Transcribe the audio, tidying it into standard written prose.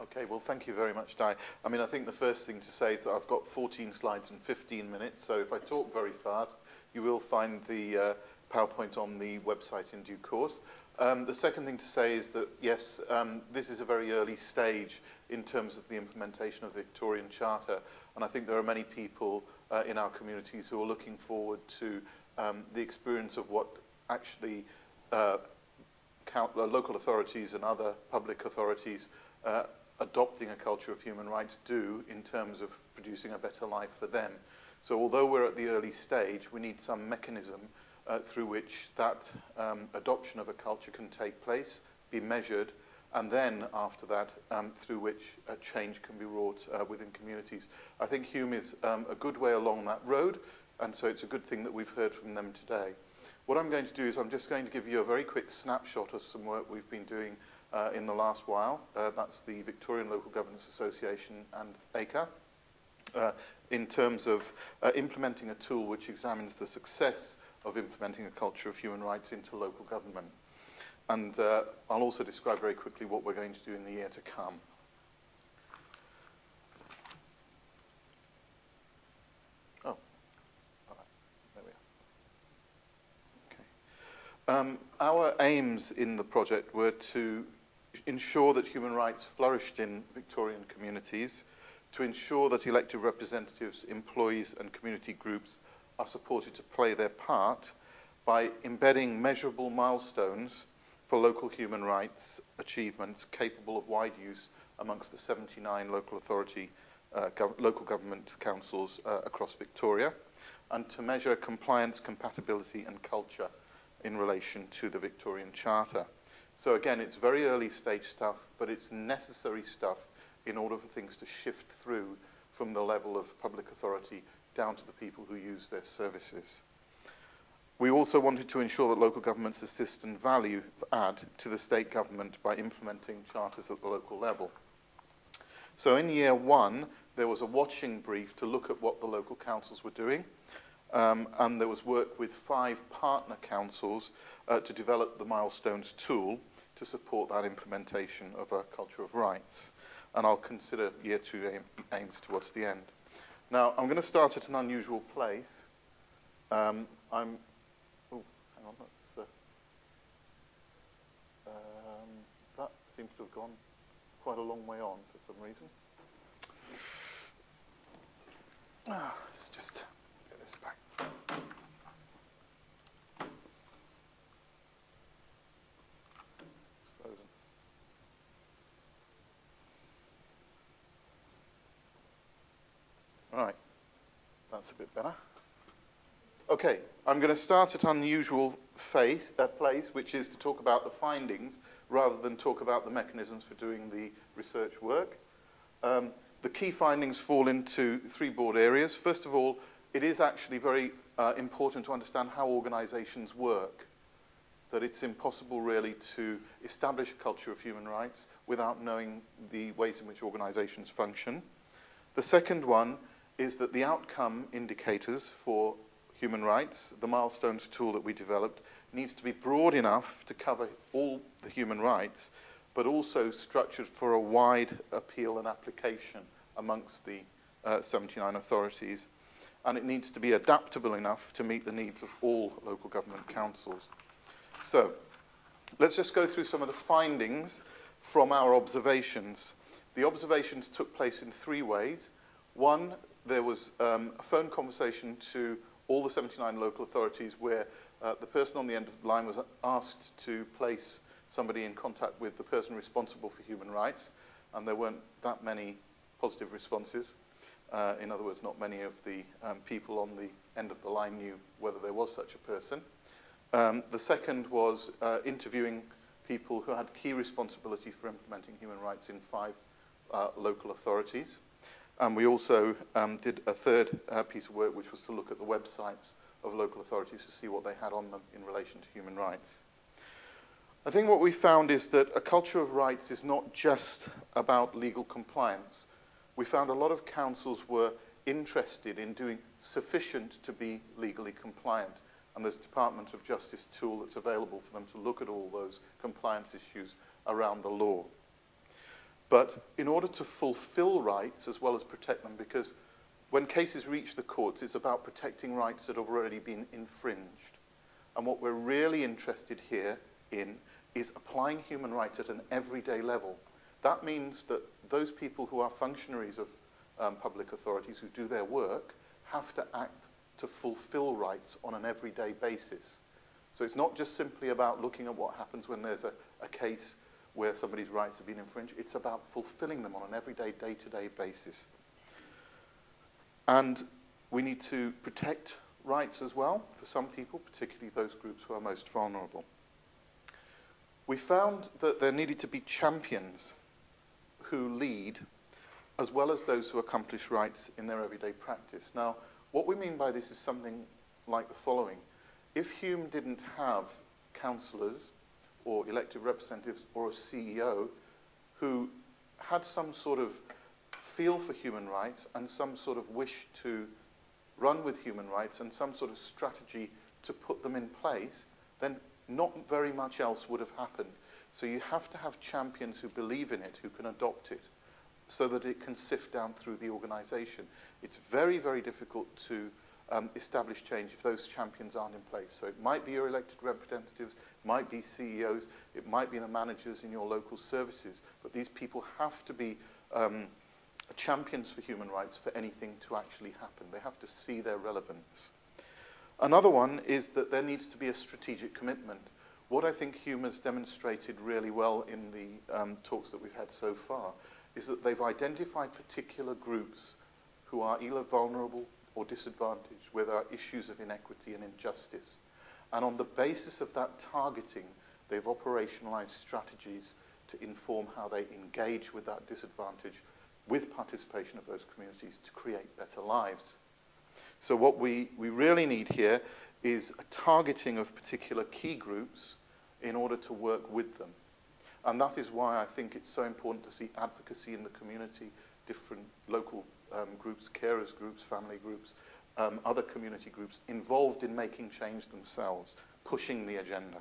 Okay, well, thank you very much, Di. I mean, I think the first thing to say is that I've got 14 slides and 15 minutes, so if I talk very fast, you will find the PowerPoint on the website in due course. The second thing to say is that, yes, this is a very early stage in terms of the implementation of the Victorian Charter, and I think there are many people in our communities who are looking forward to the experience of what actually local authorities and other public authorities adopting a culture of human rights do in terms of producing a better life for them. So although we're at the early stage, we need some mechanism through which that adoption of a culture can take place, be measured, and then after that, through which a change can be wrought within communities. I think Hume is a good way along that road, and so it's a good thing that we've heard from them today. What I'm going to do is I'm just going to give you a very quick snapshot of some work we've been doing in the last while. That's the Victorian Local Governance Association and ACA, in terms of implementing a tool which examines the success of implementing a culture of human rights into local government. And I'll also describe very quickly what we're going to do in the year to come. Oh, all right, there we are. Okay. Our aims in the project were to ensure that human rights flourished in Victorian communities, to ensure that elected representatives, employees and community groups are supported to play their part by embedding measurable milestones for local human rights achievements capable of wide use amongst the 79 local authority, local government councils across Victoria, and to measure compliance, compatibility and culture in relation to the Victorian Charter. So again, it's very early stage stuff, but it's necessary stuff in order for things to shift through from the level of public authority down to the people who use their services. We also wanted to ensure that local governments assist and value add to the state government by implementing charters at the local level. So in year one, there was a watching brief to look at what the local councils were doing. And there was work with 5 partner councils to develop the milestones tool to support that implementation of a culture of rights. And I'll consider year 2 aims towards the end. Now, I'm going to start at an unusual place. Oh, hang on, that seems to have gone quite a long way on for some reason. Let's just get this back. It's frozen. Right, that's a bit better. Okay, I'm going to start at an unusual place, which is to talk about the findings rather than talk about the mechanisms for doing the research work. The key findings fall into 3 broad areas. First of all, it is actually very important to understand how organizations work, that it's impossible really to establish a culture of human rights without knowing the ways in which organizations function. The second one is that the outcome indicators for human rights, the milestones tool that we developed, needs to be broad enough to cover all the human rights, but also structured for a wide appeal and application amongst the 79 authorities. And it needs to be adaptable enough to meet the needs of all local government councils. So, let's just go through some of the findings from our observations. The observations took place in 3 ways. One, there was a phone conversation to all the 79 local authorities where the person on the end of the line was asked to place somebody in contact with the person responsible for human rights, and there weren't that many positive responses. In other words, not many of the people on the end of the line knew whether there was such a person. The second was interviewing people who had key responsibility for implementing human rights in 5 local authorities. And we also did a third piece of work, which was to look at the websites of local authorities to see what they had on them in relation to human rights. I think what we found is that a culture of rights is not just about legal compliance. We found a lot of councils were interested in doing sufficient to be legally compliant. And there's a Department of Justice tool that's available for them to look at all those compliance issues around the law. But in order to fulfill rights as well as protect them, because when cases reach the courts, it's about protecting rights that have already been infringed. And what we're really interested here in is applying human rights at an everyday level. That means that those people who are functionaries of public authorities who do their work have to act to fulfill rights on an everyday basis. So it's not just simply about looking at what happens when there's a case where somebody's rights have been infringed. It's about fulfilling them on an everyday, day-to-day basis. And we need to protect rights as well for some people, particularly those groups who are most vulnerable. We found that there needed to be champions who lead, as well as those who accomplish rights in their everyday practice. Now, what we mean by this is something like the following. If Hume didn't have councillors or elected representatives or a CEO who had some sort of feel for human rights and some sort of wish to run with human rights and some sort of strategy to put them in place, then not very much else would have happened. So you have to have champions who believe in it, who can adopt it, so that it can sift down through the organisation. It's very, very difficult to establish change if those champions aren't in place. So it might be your elected representatives, it might be CEOs, it might be the managers in your local services, but these people have to be champions for human rights for anything to actually happen. They have to see their relevance. Another one is that there needs to be a strategic commitment. What I think Hume has demonstrated really well in the talks that we've had so far is that they've identified particular groups who are either vulnerable or disadvantaged, where there are issues of inequity and injustice. And on the basis of that targeting, they've operationalized strategies to inform how they engage with that disadvantage with participation of those communities to create better lives. So what we really need here is a targeting of particular key groups in order to work with them. And that is why I think it's so important to see advocacy in the community, different local groups, carers groups, family groups, other community groups involved in making change themselves, pushing the agenda.